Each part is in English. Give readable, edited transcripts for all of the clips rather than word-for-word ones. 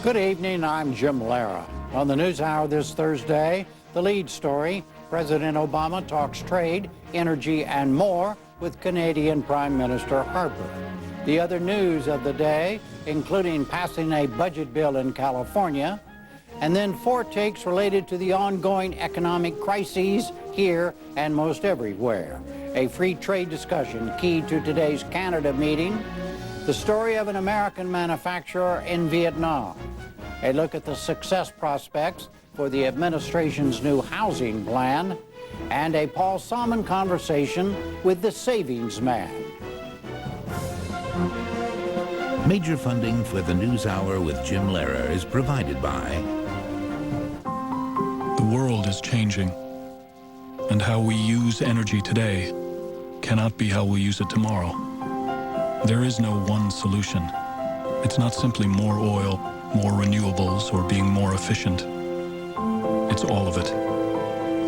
Good evening, I'm Jim Lara. On the NewsHour this Thursday, the lead story, President Obama talks trade, energy, and more with Canadian Prime Minister Harper. The other news of the day, including passing a budget bill in California, and then 4 takes related to the ongoing economic crises here and most everywhere. A free trade discussion key to today's Canada meeting, the story of an American manufacturer in Vietnam, a look at the success prospects for the administration's new housing plan, and a Paul Salmon conversation with the savings man. Major funding for the NewsHour with Jim Lara is provided by... The world is changing, and how we use energy today cannot be how we use it tomorrow. There is no one solution. It's not simply more oil, more renewables, or being more efficient. It's all of it.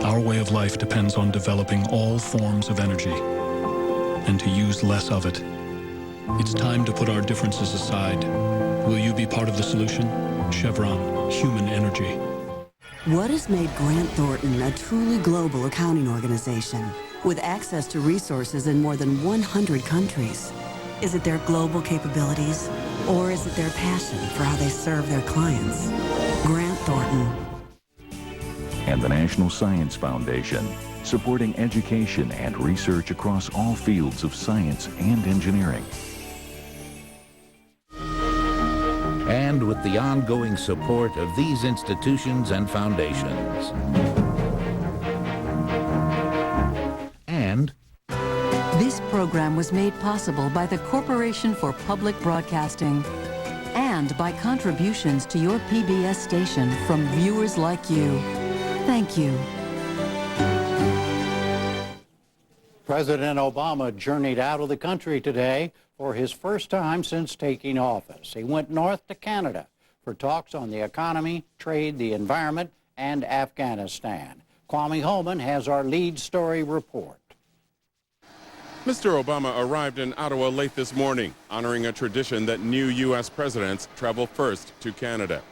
Our way of life depends on developing all forms of energy and to use less of it. It's time to put our differences aside. Will you be part of the solution? Chevron, human energy. What has made Grant Thornton a truly global accounting organization with access to resources in more than 100 countries? Is it their global capabilities, or is it their passion for how they serve their clients? Grant Thornton. And the National Science Foundation, supporting education and research across all fields of science and engineering. And with the ongoing support of these institutions and foundations. And this program was made possible by the Corporation for Public Broadcasting and by contributions to your PBS station from viewers like you. Thank you. President Obama journeyed out of the country today for his first time since taking office. He went north to Canada for talks on the economy, trade, the environment, and Afghanistan. Kwame Holman has our lead story report. Mr. Obama arrived in Ottawa late this morning, honoring a tradition that new U.S. presidents travel first to Canada.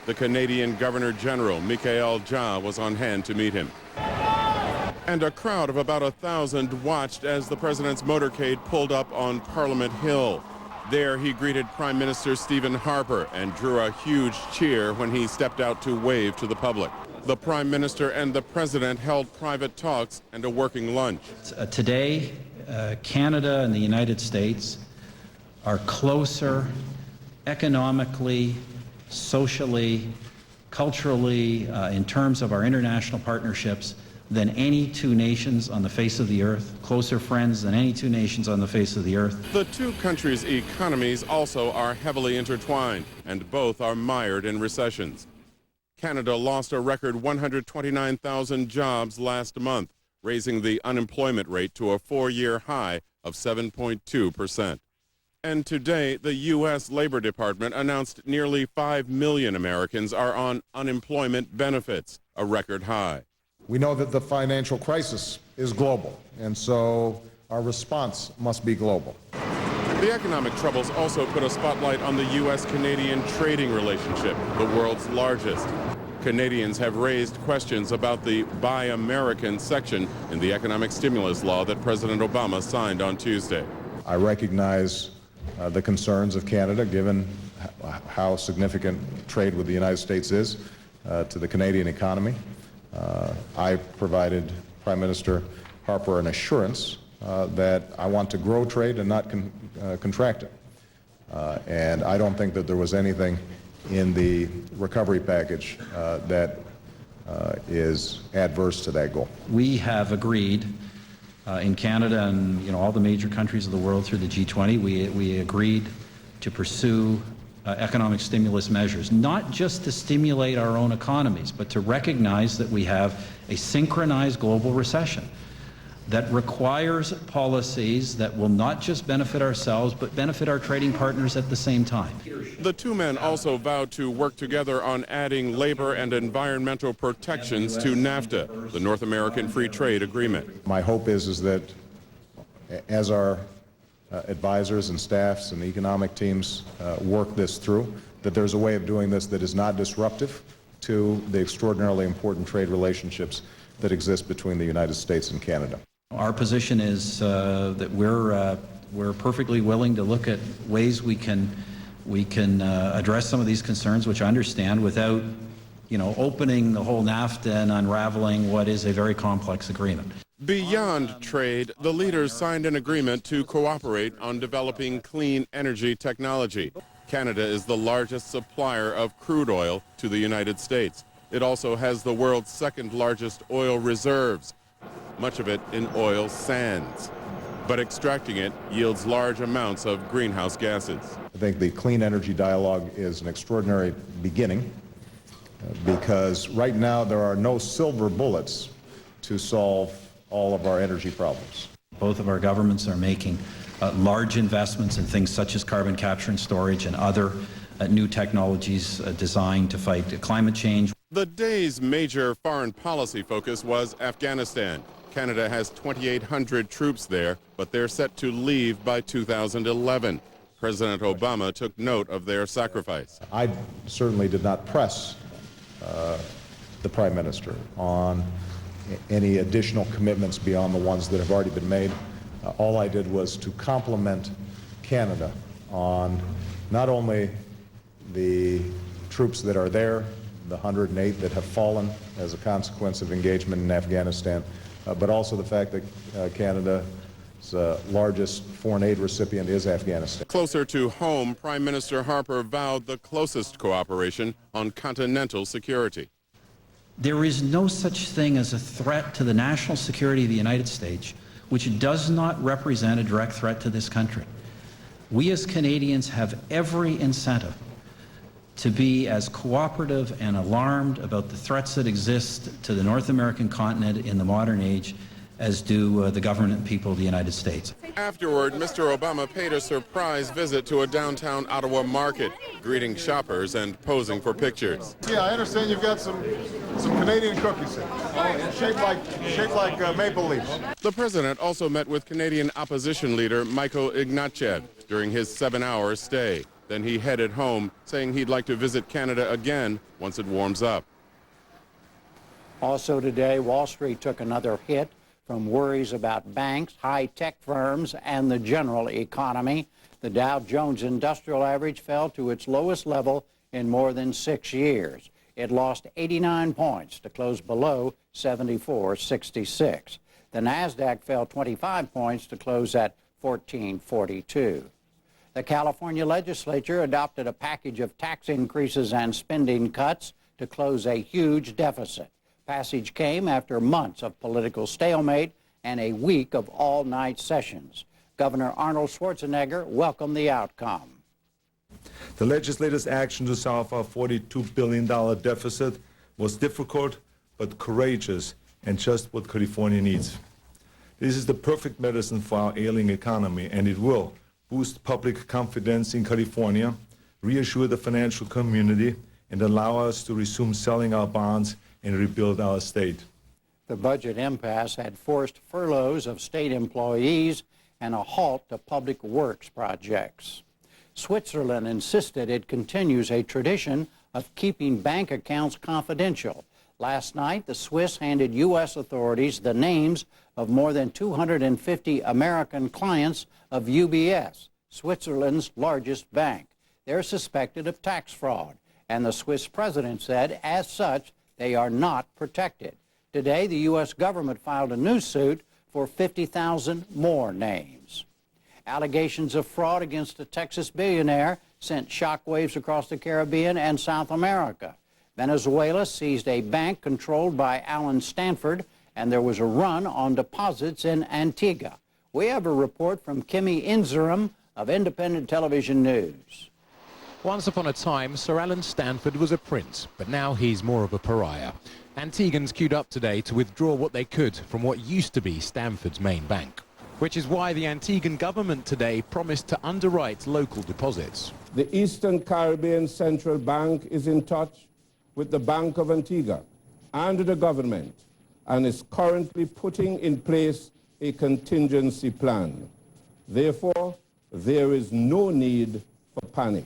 The Canadian Governor-General, Michael Jha, was on hand to meet him. And a crowd of about 1,000 watched as the president's motorcade pulled up on Parliament Hill. There he greeted Prime Minister Stephen Harper and drew a huge cheer when he stepped out to wave to the public. The Prime Minister and the President held private talks and a working lunch. Today, Canada and the United States are closer economically, socially, culturally, in terms of our international partnerships than any 2 nations on the face of the earth, closer friends than any 2 nations on the face of the earth. The 2 countries' economies also are heavily intertwined, and both are mired in recessions. Canada lost a record 129,000 jobs last month, raising the unemployment rate to a 4-year high of 7.2%. And today, the U.S. Labor Department announced nearly 5 million Americans are on unemployment benefits, a record high. We know that the financial crisis is global, and so our response must be global. The economic troubles also put a spotlight on the U.S.-Canadian trading relationship, the world's largest. Canadians have raised questions about the Buy American section in the economic stimulus law that President Obama signed on Tuesday. I recognize the concerns of Canada, given how significant trade with the United States is to the Canadian economy. I provided Prime Minister Harper an assurance that I want to grow trade and not contract it. And I don't think that there was anything in the recovery package that is adverse to that goal. We have agreed in Canada and all the major countries of the world through the G20, we agreed to pursue economic stimulus measures, not just to stimulate our own economies, but to recognize that we have a synchronized global recession that requires policies that will not just benefit ourselves, but benefit our trading partners at the same time. The 2 men also vowed to work together on adding labor and environmental protections to NAFTA, the North American Free Trade Agreement. My hope is that as our advisors and staffs and economic teams work this through, that there's a way of doing this that is not disruptive to the extraordinarily important trade relationships that exist between the United States and Canada. Our position is that we're perfectly willing to look at ways we can address some of these concerns, which I understand, without, opening the whole NAFTA and unraveling what is a very complex agreement. Beyond trade, the leaders signed an agreement to cooperate on developing clean energy technology. Canada is the largest supplier of crude oil to the United States. It also has the world's second largest oil reserves, much of it in oil sands. But extracting it yields large amounts of greenhouse gases. I think the clean energy dialogue is an extraordinary beginning because right now there are no silver bullets to solve all of our energy problems. Both of our governments are making large investments in things such as carbon capture and storage and other new technologies designed to fight climate change. The day's major foreign policy focus was Afghanistan. Canada has 2,800 troops there, but they're set to leave by 2011. President Obama took note of their sacrifice. I certainly did not press the Prime Minister on any additional commitments beyond the ones that have already been made. All I did was to compliment Canada on not only the troops that are there, the 108 that have fallen as a consequence of engagement in Afghanistan, but also the fact that Canada's largest foreign aid recipient is Afghanistan. Closer to home, Prime Minister Harper vowed the closest cooperation on continental security. There is no such thing as a threat to the national security of the United States which does not represent a direct threat to this country. We as Canadians have every incentive to be as cooperative and alarmed about the threats that exist to the North American continent in the modern age as do the government and people of the United States. Afterward, Mr. Obama paid a surprise visit to a downtown Ottawa market, greeting shoppers and posing for pictures. Yeah, I understand you've got some Canadian cookies here, shaped like maple leaves. The president also met with Canadian opposition leader Michael Ignatieff during his 7-hour stay. Then he headed home, saying he'd like to visit Canada again once it warms up. Also today, Wall Street took another hit from worries about banks, high-tech firms, and the general economy. The Dow Jones Industrial Average fell to its lowest level in more than 6 years. It lost 89 points to close below 74.66. The Nasdaq fell 25 points to close at 1442. The California legislature adopted a package of tax increases and spending cuts to close a huge deficit. Passage came after months of political stalemate and a week of all-night sessions. Governor Arnold Schwarzenegger welcomed the outcome. The legislators' action to solve our $42 billion deficit was difficult but courageous and just what California needs. This is the perfect medicine for our ailing economy, and it will boost public confidence in California, reassure the financial community, and allow us to resume selling our bonds and rebuild our state. The budget impasse had forced furloughs of state employees and a halt to public works projects. Switzerland insisted it continues a tradition of keeping bank accounts confidential. Last night, the Swiss handed U.S. authorities the names of more than 250 American clients of UBS, Switzerland's largest bank. They're suspected of tax fraud, and the Swiss president said, as such, they are not protected. Today, the U.S. government filed a new suit for 50,000 more names. Allegations of fraud against a Texas billionaire sent shockwaves across the Caribbean and South America. Venezuela seized a bank controlled by Alan Stanford, and there was a run on deposits in Antigua. We have a report from Kimi Inzerum of Independent Television News. Once upon a time, Sir Alan Stanford was a prince, but now he's more of a pariah. Antiguans queued up today to withdraw what they could from what used to be Stanford's main bank, which is why the Antiguan government today promised to underwrite local deposits. The Eastern Caribbean Central Bank is in touch with the Bank of Antigua and the government and is currently putting in place a contingency plan. Therefore, there is no need for panic.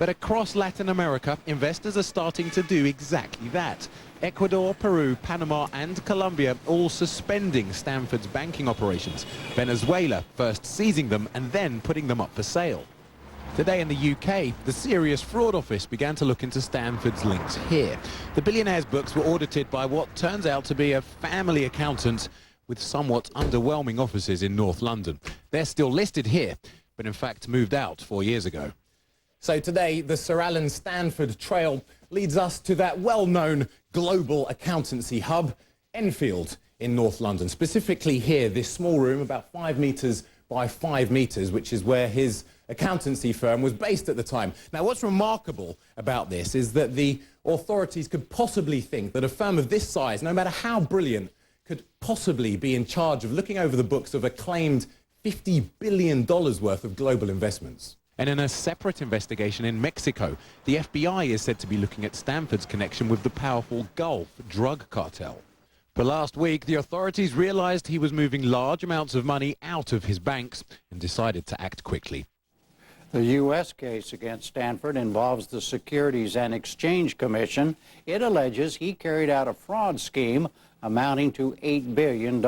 But across Latin America, investors are starting to do exactly that. Ecuador, Peru, Panama and Colombia all suspending Stanford's banking operations. Venezuela first seizing them and then putting them up for sale. Today in the UK, the Serious Fraud Office began to look into Stanford's links here. The billionaire's books were audited by what turns out to be a family accountant with somewhat underwhelming offices in North London. They're still listed here, but in fact moved out 4 years ago. So today, the Sir Alan Stanford Trail leads us to that well-known global accountancy hub, Enfield, in North London. Specifically here, this small room, about 5 metres by 5 metres, which is where his accountancy firm was based at the time. Now, what's remarkable about this is that the authorities could possibly think that a firm of this size, no matter how brilliant, could possibly be in charge of looking over the books of a claimed $50 billion worth of global investments. And in a separate investigation in Mexico, the FBI is said to be looking at Stanford's connection with the powerful Gulf drug cartel. But last week, the authorities realized he was moving large amounts of money out of his banks and decided to act quickly. The U.S. case against Stanford involves the Securities and Exchange Commission. It alleges he carried out a fraud scheme amounting to $8 billion.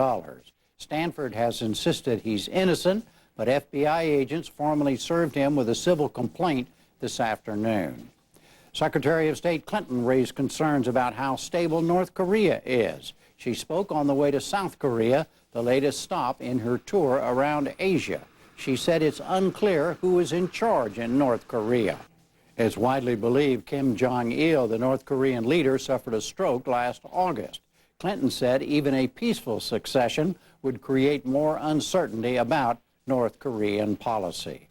Stanford has insisted he's innocent, but FBI agents formally served him with a civil complaint this afternoon. Secretary of State Clinton raised concerns about how stable North Korea is. She spoke on the way to South Korea, the latest stop in her tour around Asia. She said it's unclear who is in charge in North Korea. It's widely believed Kim Jong-il, the North Korean leader, suffered a stroke last August. Clinton said even a peaceful succession would create more uncertainty about North Korean policy.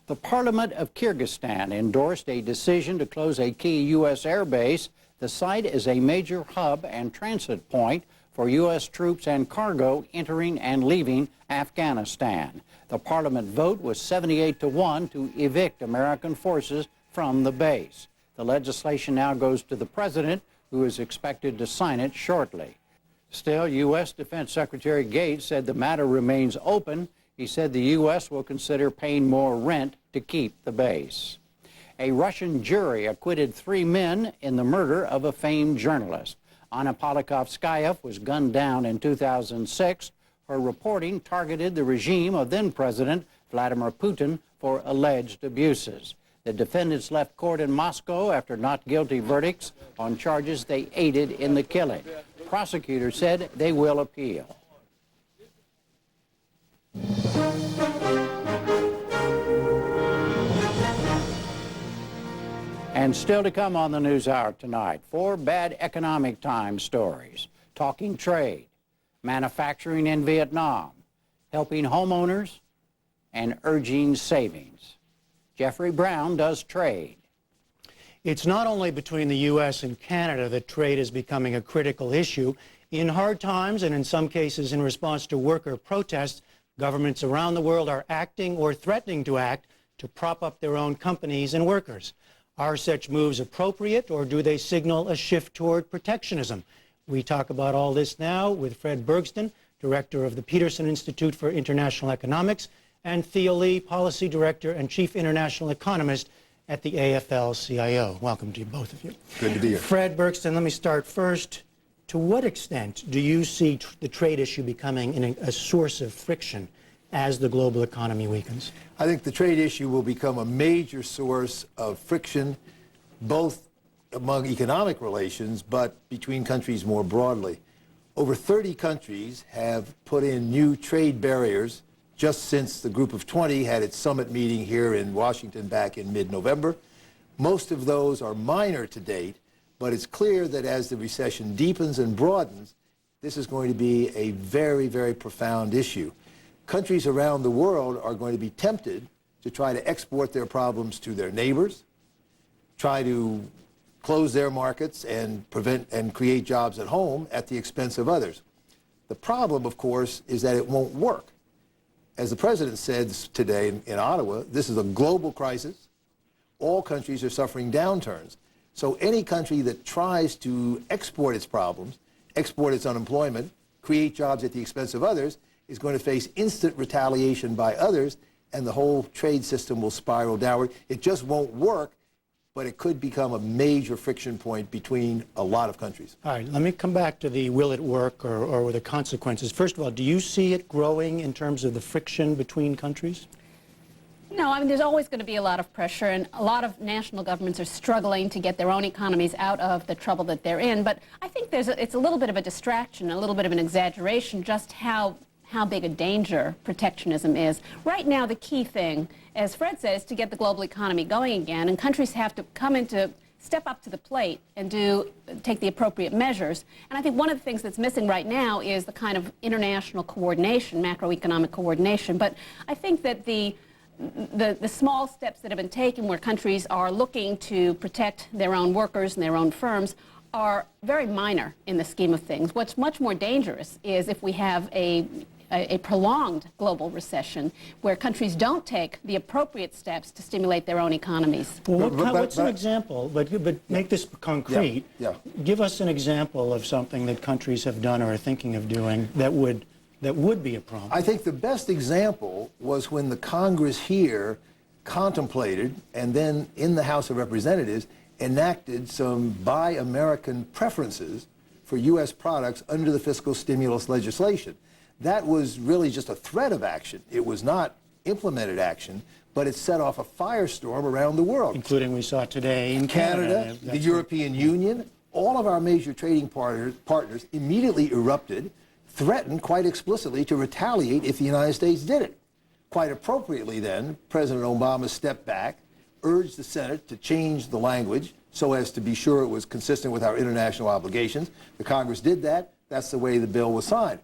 The Parliament of Kyrgyzstan endorsed a decision to close a key U.S. air base. The site is a major hub and transit point for U.S. troops and cargo entering and leaving Afghanistan. The Parliament vote was 78-1 to evict American forces from the base. The legislation now goes to the President, who is expected to sign it shortly. Still, U.S. Defense Secretary Gates said the matter remains open. He said the U.S. will consider paying more rent to keep the base. A Russian jury acquitted 3 men in the murder of a famed journalist. Anna Politkovskaya was gunned down in 2006. Her reporting targeted the regime of then-President Vladimir Putin for alleged abuses. The defendants left court in Moscow after not guilty verdicts on charges they aided in the killing. Prosecutors said they will appeal. And still to come on the NewsHour tonight, 4 bad economic times stories, talking trade, manufacturing in Vietnam, helping homeowners, and urging savings. Jeffrey Brown does trade. It's not only between the U.S. and Canada that trade is becoming a critical issue. In hard times, and in some cases in response to worker protests, governments around the world are acting or threatening to act to prop up their own companies and workers. Are such moves appropriate, or do they signal a shift toward protectionism? We talk about all this now with Fred Bergston, director of the Peterson Institute for International Economics, and Theo Lee, policy director and chief international economist at the AFL-CIO. Welcome to you, both of you. Good to be here. Fred Bergston, let me start first. To what extent do you see the trade issue becoming a source of friction as the global economy weakens? I think the trade issue will become a major source of friction, both among economic relations, but between countries more broadly. Over 30 countries have put in new trade barriers just since the Group of 20 had its summit meeting here in Washington back in mid-November. Most of those are minor to date, but it's clear that as the recession deepens and broadens, this is going to be a very, very profound issue. Countries around the world are going to be tempted to try to export their problems to their neighbors, try to close their markets and prevent and create jobs at home at the expense of others. The problem, of course, is that it won't work. As the President said today in Ottawa, this is a global crisis. All countries are suffering downturns. So any country that tries to export its problems, export its unemployment, create jobs at the expense of others, is going to face instant retaliation by others, and the whole trade system will spiral downward. It just won't work but it could become a major friction point between a lot of countries. All right, let me come back to the will it work or the consequences. First of all, do you see it growing in terms of the friction between countries? No, I mean, there's always going to be a lot of pressure, and a lot of national governments are struggling to get their own economies out of the trouble that they're in. But I think it's a little bit of a distraction, a little bit of an exaggeration, just how big a danger protectionism is. Right now, the key thing, as Fred said, is to get the global economy going again, and countries have to step up to the plate and take the appropriate measures. And I think one of the things that's missing right now is the kind of international coordination, macroeconomic coordination. But I think that the small steps that have been taken where countries are looking to protect their own workers and their own firms are very minor in the scheme of things. What's much more dangerous is if we have a prolonged global recession where countries don't take the appropriate steps to stimulate their own economies. Well, what's an example? But make this concrete. Yeah. Give us an example of something that countries have done or are thinking of doing that would be a problem. I think the best example was when the Congress here contemplated, and then in the House of Representatives, enacted some Buy American preferences for U.S. products under the fiscal stimulus legislation. That was really just a threat of action. It was not implemented action, but it set off a firestorm around the world. Including we saw today in Canada, the European Union, all of our major trading partners immediately erupted, threatened quite explicitly to retaliate if the United States did it. Quite appropriately then, President Obama stepped back, urged the Senate to change the language so as to be sure it was consistent with our international obligations. The Congress did that. That's the way the bill was signed.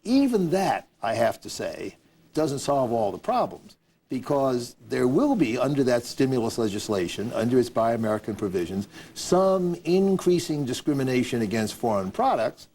Even that, I have to say, doesn't solve all the problems, because there will be, under that stimulus legislation, under its Buy American provisions, some increasing discrimination against foreign products,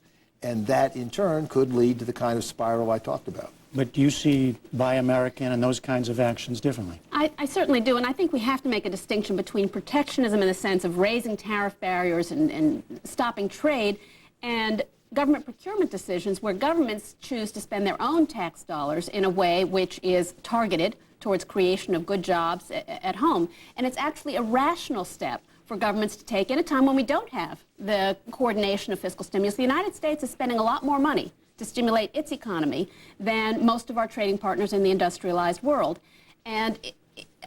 and that in turn could lead to the kind of spiral I talked about. But do you see Buy American and those kinds of actions differently? I certainly do, and I think we have to make a distinction between protectionism in the sense of raising tariff barriers and stopping trade, and government procurement decisions where governments choose to spend their own tax dollars in a way which is targeted towards creation of good jobs at home. And it's actually a rational step for governments to take in a time when we don't have the coordination of fiscal stimulus. The United States is spending a lot more money to stimulate its economy than most of our trading partners in the industrialized world. And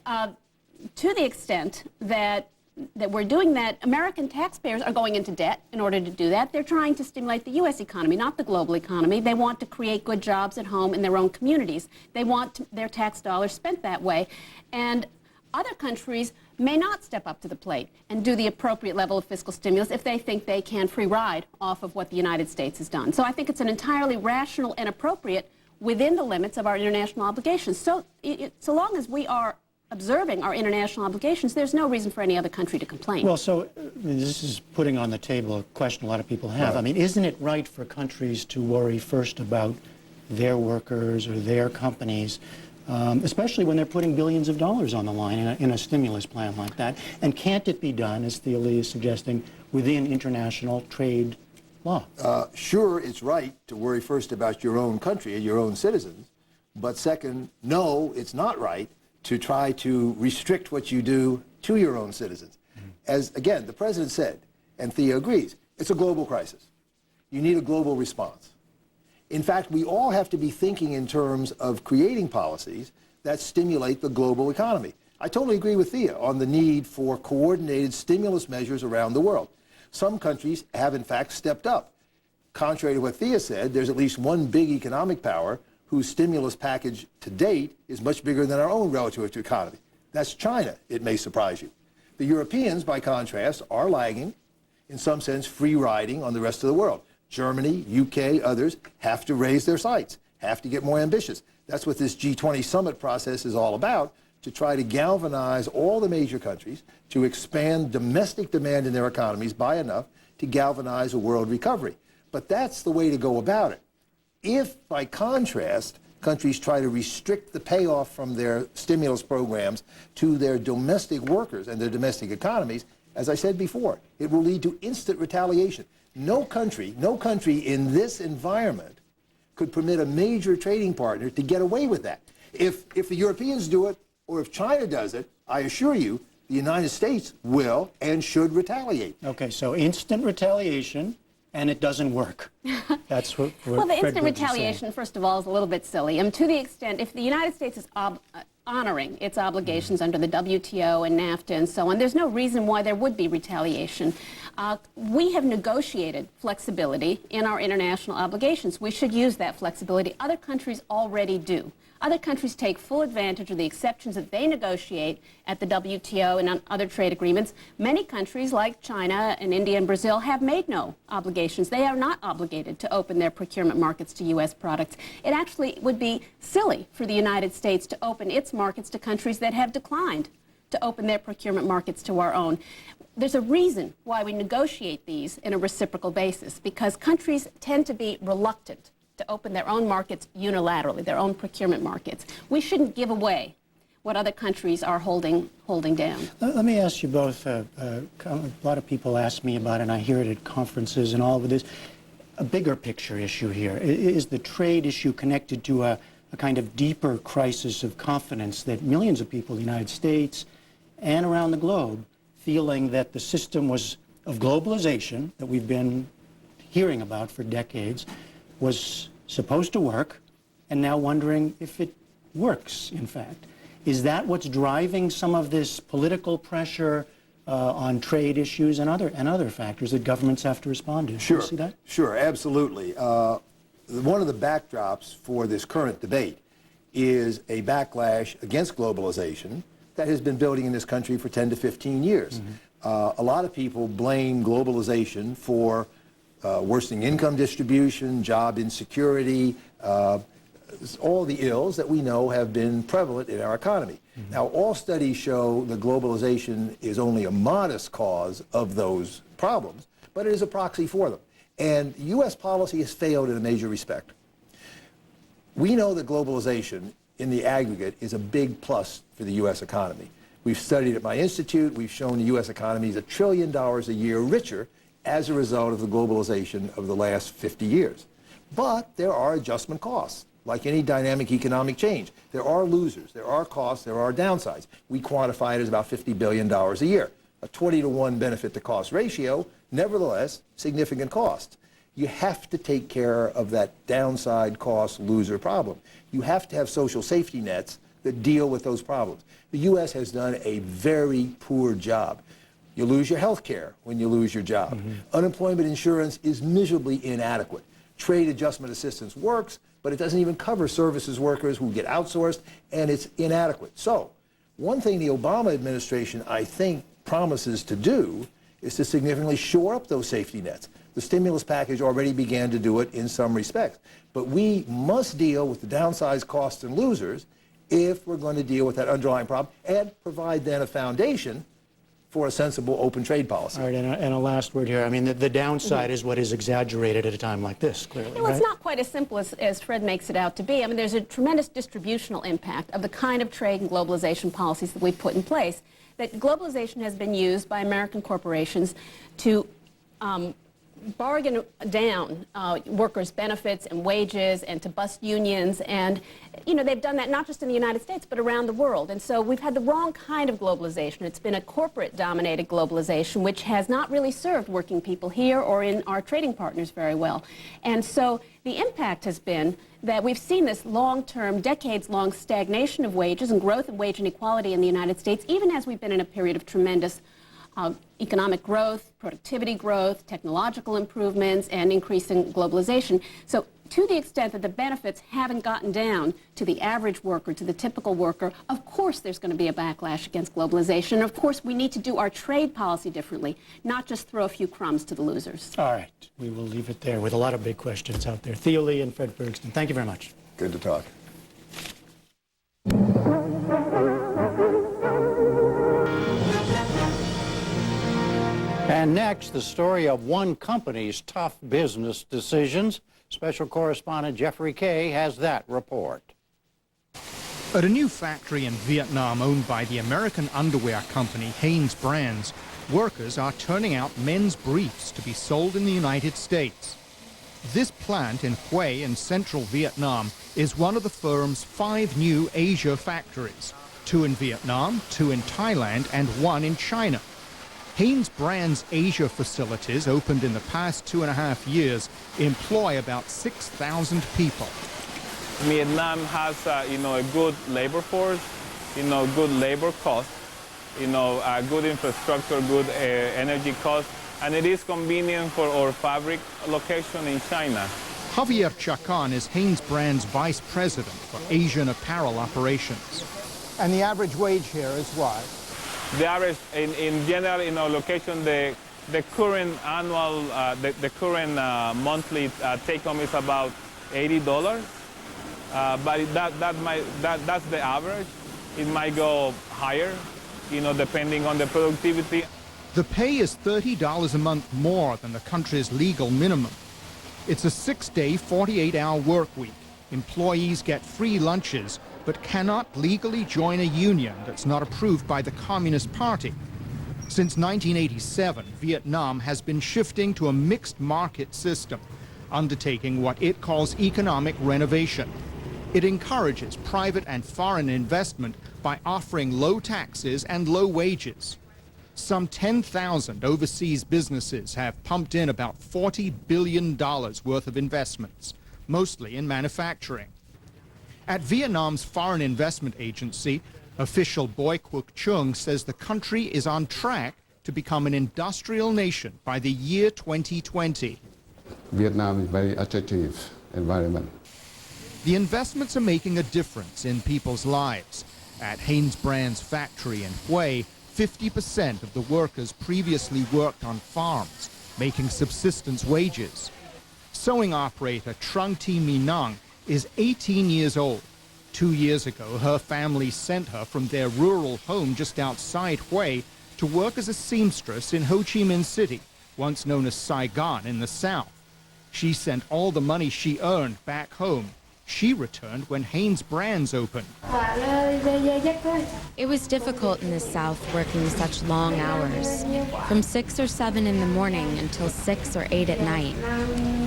to the extent that we're doing that, American taxpayers are going into debt in order to do that. They're trying to stimulate the U.S. economy, not the global economy. They want to create good jobs at home in their own communities. They want their tax dollars spent that way. And other countries may not step up to the plate and do the appropriate level of fiscal stimulus if they think they can free ride off of what the United States has done. So I think it's an entirely rational and appropriate within the limits of our international obligations. So so long as we are observing our international obligations, there's no reason for any other country to complain. Well, so this is putting on the table a question a lot of people have. Right. I mean, isn't it right for countries to worry first about their workers or their companies, especially when they're putting billions of dollars on the line in a stimulus plan like that? And can't it be done, as Thea Lee is suggesting, within international trade law? Sure, it's right to worry first about your own country and your own citizens. But second, no, it's not right to try to restrict what you do to your own citizens. As, again, the President said, and Thea agrees, it's a global crisis. You need a global response. In fact, we all have to be thinking in terms of creating policies that stimulate the global economy. I totally agree with Thea on the need for coordinated stimulus measures around the world. Some countries have, in fact, stepped up. Contrary to what Thea said, there's at least one big economic power whose stimulus package to date is much bigger than our own relative to economy. That's China, it may surprise you. The Europeans, by contrast, are lagging, in some sense free riding on the rest of the world. Germany, UK, others have to raise their sights, have to get more ambitious. That's what this G20 summit process is all about, to try to galvanize all the major countries to expand domestic demand in their economies by enough to galvanize a world recovery. But that's the way to go about it. If, by contrast, countries try to restrict the payoff from their stimulus programs to their domestic workers and their domestic economies, as I said before, it will lead to instant retaliation. No country in this environment could permit a major trading partner to get away with that. If the Europeans do it, or if China does it, I assure you, the United States will and should retaliate. Okay, so instant retaliation, and it doesn't work. That's what well, the Fred instant Briggs is retaliation, saying. first of all, is a little bit silly. To the extent, if the United States is honoring its obligations under the WTO and NAFTA and so on, there's no reason why there would be retaliation. We have negotiated flexibility in our international obligations. We should use that flexibility. Other countries already do. Other countries take full advantage of the exceptions that they negotiate at the WTO and on other trade agreements. Many countries like China and India and Brazil have made no obligations. They are not obligated to open their procurement markets to U.S. products. It actually would be silly for the United States to open its markets to countries that have declined to open their procurement markets to our own. There's a reason why we negotiate these in a reciprocal basis, because countries tend to be reluctant to open their own markets unilaterally, their own procurement markets. We shouldn't give away what other countries are holding down. Let me ask you both, a lot of people ask me about it, and I hear it at conferences and all of this, a bigger picture issue here. Is the trade issue connected to a kind of deeper crisis of confidence that millions of people in the United States and around the globe feeling that the system of globalization that we've been hearing about for decades was supposed to work, and now wondering if it works, in fact? Is that what's driving some of this political pressure on trade issues and other factors that governments have to respond to? Sure. Do you see that? Sure, absolutely. One of the backdrops for this current debate is a backlash against globalization that has been building in this country for 10 to 15 years. A lot of people blame globalization for worsening income distribution, job insecurity, all the ills that we know have been prevalent in our economy. Now, all studies show that globalization is only a modest cause of those problems, but it is a proxy for them. And U.S. policy has failed in a major respect. We know that globalization in the aggregate is a big plus for the U.S. economy. We've studied at my institute. We've shown the U.S. economy is $1 trillion a year richer as a result of the globalization of the last 50 years. But there are adjustment costs. Like any dynamic economic change, there are losers, there are costs, there are downsides. We quantify it as about $50 billion a year. A 20-to-1 benefit-to-cost ratio, nevertheless, significant cost. You have to take care of that downside cost loser problem. You have to have social safety nets that deal with those problems. The U.S. has done a very poor job. You lose your health care when you lose your job. Unemployment insurance is miserably inadequate. Trade adjustment assistance works, but it doesn't even cover services workers who get outsourced, and it's inadequate. So, one thing the Obama administration, I think, promises to do is to significantly shore up those safety nets. The stimulus package already began to do it in some respects. But we must deal with the downside costs and losers if we're going to deal with that underlying problem and provide then a foundation for a sensible open trade policy. All right, and a last word here. I mean, the downside is what is exaggerated at a time like this, clearly, well, it's not quite as simple as Fred makes it out to be. I mean, there's a tremendous distributional impact of the kind of trade and globalization policies that we've put in place. That globalization has been used by American corporations to bargain down workers' benefits and wages and to bust unions, and they've done that not just in the United States but around the world. And so we've had the wrong kind of globalization. It's been a corporate-dominated globalization which has not really served working people here or in our trading partners very well. And so the impact has been that we've seen this long-term, decades-long stagnation of wages and growth of wage inequality in the United States, even as we've been in a period of tremendous economic growth, productivity growth, technological improvements, and increasing globalization. So to the extent that the benefits haven't gotten down to the average worker, to the typical worker, of course there's going to be a backlash against globalization. And of course we need to do our trade policy differently, not just throw a few crumbs to the losers. All right. We will leave it there with a lot of big questions out there. Theo Lee and Fred Bergston, thank you very much. Good to talk. And next, the story of one company's tough business decisions. Special correspondent Jeffrey Kay has that report. At a new factory in Vietnam owned by the American underwear company Hanes Brands, workers are turning out men's briefs to be sold in the United States. This plant in Hue in central Vietnam is one of the firm's 5 new Asia factories. 2 in Vietnam, 2 in Thailand, and 1 in China. Hanes Brand's Asia facilities, opened in the past 2.5 years, employ about 6,000 people. Vietnam has, a good labor force, good labor cost, good infrastructure, good energy cost, and it is convenient for our fabric location in China. Javier Chacon is Hanes Brand's vice president for Asian apparel operations. And the average wage here is what? The average, in general, in our location, the current annual, the current monthly take-home is about $80. But that's the average. It might go higher, depending on the productivity. The pay is $30 a month more than the country's legal minimum. It's a 6-day, 48-hour work week. Employees get free lunches, but cannot legally join a union that's not approved by the Communist Party. Since 1987, Vietnam has been shifting to a mixed market system, undertaking what it calls economic renovation. It encourages private and foreign investment by offering low taxes and low wages. Some 10,000 overseas businesses have pumped in about $40 billion worth of investments, mostly in manufacturing. At Vietnam's Foreign Investment Agency, official Boy Quoc Chung says the country is on track to become an industrial nation by the year 2020. Vietnam is very attractive environment. The investments are making a difference in people's lives. At Hanes Brand's factory in Hue, 50% of the workers previously worked on farms, making subsistence wages. Sewing operator Trung Thi Minang is 18 years old. 2 years ago, her family sent her from their rural home just outside Hue to work as a seamstress in Ho Chi Minh City, once known as Saigon in the south. She sent all the money she earned back home. She returned when Hanes Brands opened. It was difficult in the South working such long hours, from 6 or 7 in the morning until 6 or 8 at night.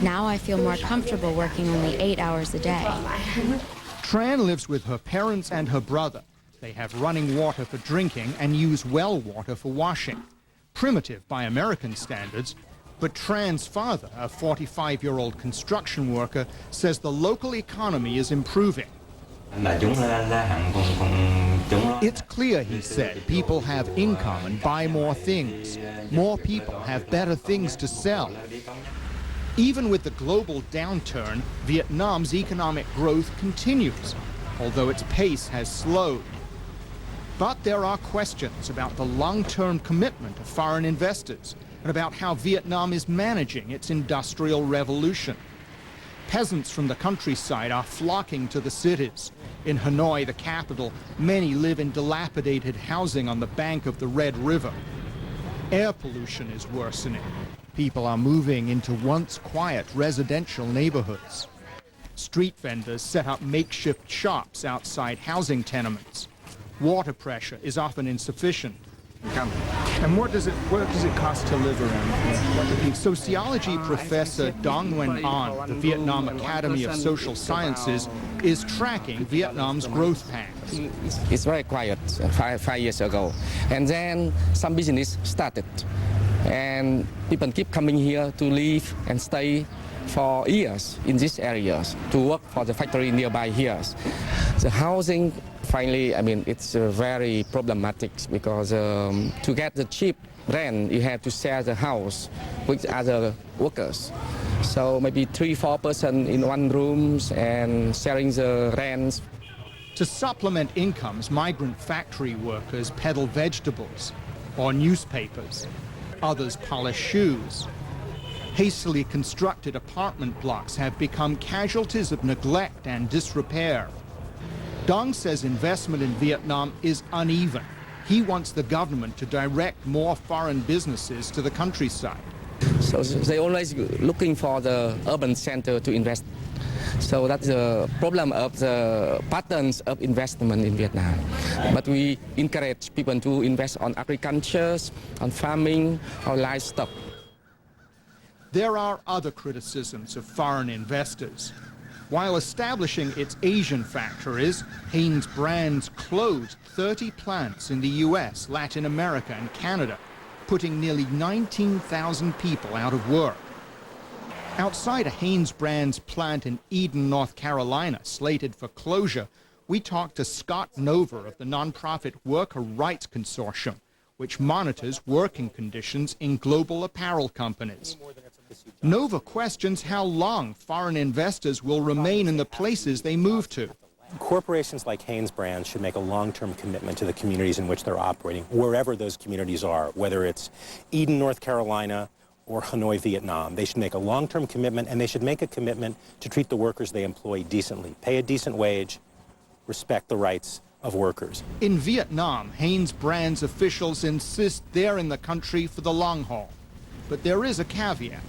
Now I feel more comfortable working only 8 hours a day. Tran lives with her parents and her brother. They have running water for drinking and use well water for washing. Primitive by American standards, but Tran's father, a 45-year-old construction worker, says the local economy is improving. It's clear, he said, people have income and buy more things. More people have better things to sell. Even with the global downturn, Vietnam's economic growth continues, although its pace has slowed. But there are questions about the long-term commitment of foreign investors and about how Vietnam is managing its industrial revolution. Peasants from the countryside are flocking to the cities. In Hanoi, the capital, many live in dilapidated housing on the bank of the Red River. Air pollution is worsening. People are moving into once quiet residential neighborhoods. Street vendors set up makeshift shops outside housing tenements. Water pressure is often insufficient. And what does it cost to live around here? Sociology professor Dong Nguyen An, the Vietnam Academy of Social Sciences, is tracking Vietnam's growth paths. It's very quiet 5 years ago. And then some business started. And people keep coming here to live and stay for years in these areas to work for the factory nearby here. The housing, finally, it's very problematic because to get the cheap rent, you have to share the house with other workers. So maybe 3-4 persons in one room and sharing the rents. To supplement incomes, migrant factory workers peddle vegetables or newspapers. Others polish shoes. Hastily constructed apartment blocks have become casualties of neglect and disrepair. Dong says investment in Vietnam is uneven. He wants the government to direct more foreign businesses to the countryside. So they're always looking for the urban center to invest. So that's the problem of the patterns of investment in Vietnam. But we encourage people to invest on agriculture, on farming, or livestock. There are other criticisms of foreign investors. While establishing its Asian factories, Hanes Brands closed 30 plants in the US, Latin America, and Canada, putting nearly 19,000 people out of work. Outside a Hanes Brands plant in Eden, North Carolina, slated for closure, we talked to Scott Nova of the nonprofit Worker Rights Consortium, which monitors working conditions in global apparel companies. Nova questions how long foreign investors will remain in the places they move to. Corporations like Hanes Brands should make a long-term commitment to the communities in which they're operating, wherever those communities are, whether it's Eden, North Carolina, or Hanoi, Vietnam. They should make a long-term commitment, and they should make a commitment to treat the workers they employ decently, pay a decent wage, respect the rights of workers. In Vietnam, Hanes Brands officials insist they're in the country for the long haul. But there is a caveat.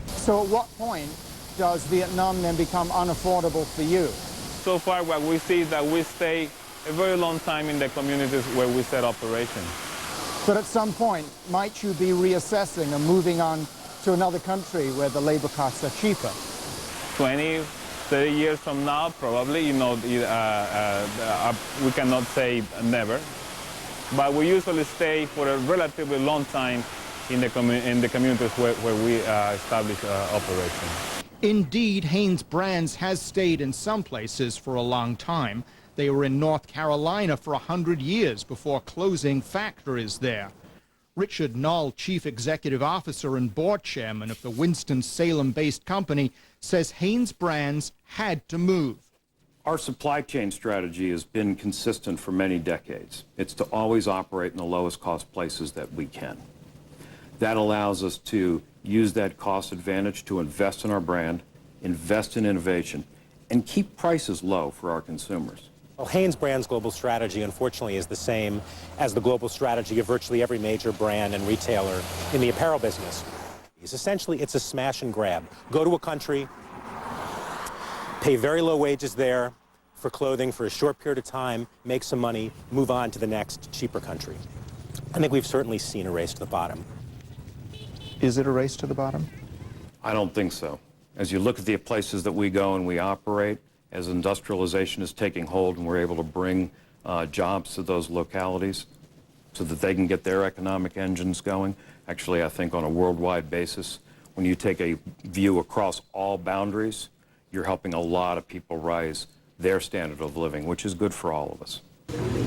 So at what point does Vietnam then become unaffordable for you? So far, what we see is that we stay a very long time in the communities where we set operations. But at some point, might you be reassessing and moving on to another country where the labor costs are cheaper? 20, 30 years from now, probably, you know, we cannot say never. But we usually stay for a relatively long time in the communities where we establish operations. Indeed, Hanes Brands has stayed in some places for a long time. They were in North Carolina for 100 years before closing factories there. Richard Knoll, Chief Executive Officer and Board Chairman of the Winston-Salem-based company, says Hanes Brands had to move. Our supply chain strategy has been consistent for many decades. It's to always operate in the lowest cost places that we can. That allows us to use that cost advantage to invest in our brand, invest in innovation, and keep prices low for our consumers. Well, Hanes Brands' global strategy, unfortunately, is the same as the global strategy of virtually every major brand and retailer in the apparel business. Essentially, it's a smash and grab. Go to a country, pay very low wages there for clothing for a short period of time, make some money, move on to the next cheaper country. I think we've certainly seen a race to the bottom. Is it a race to the bottom? I don't think so. As you look at the places that we go and we operate, as industrialization is taking hold and we're able to bring jobs to those localities so that they can get their economic engines going. Actually, I think on a worldwide basis, when you take a view across all boundaries, you're helping a lot of people rise their standard of living, which is good for all of us.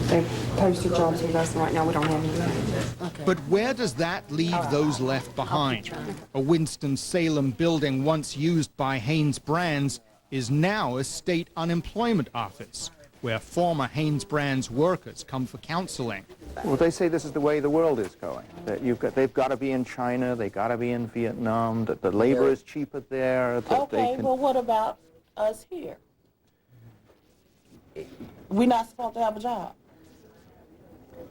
They posted jobs with us, and right now we don't have any. Okay. But where does that leave those left behind? A Winston-Salem building once used by Hanes Brands is now a state unemployment office where former Hanes Brands workers come for counseling. Well, they say this is the way the world is going, that they've got to be in China, they've got to be in Vietnam, that the labor is cheaper there. That Okay, well, what about us here? We're not supposed to have a job.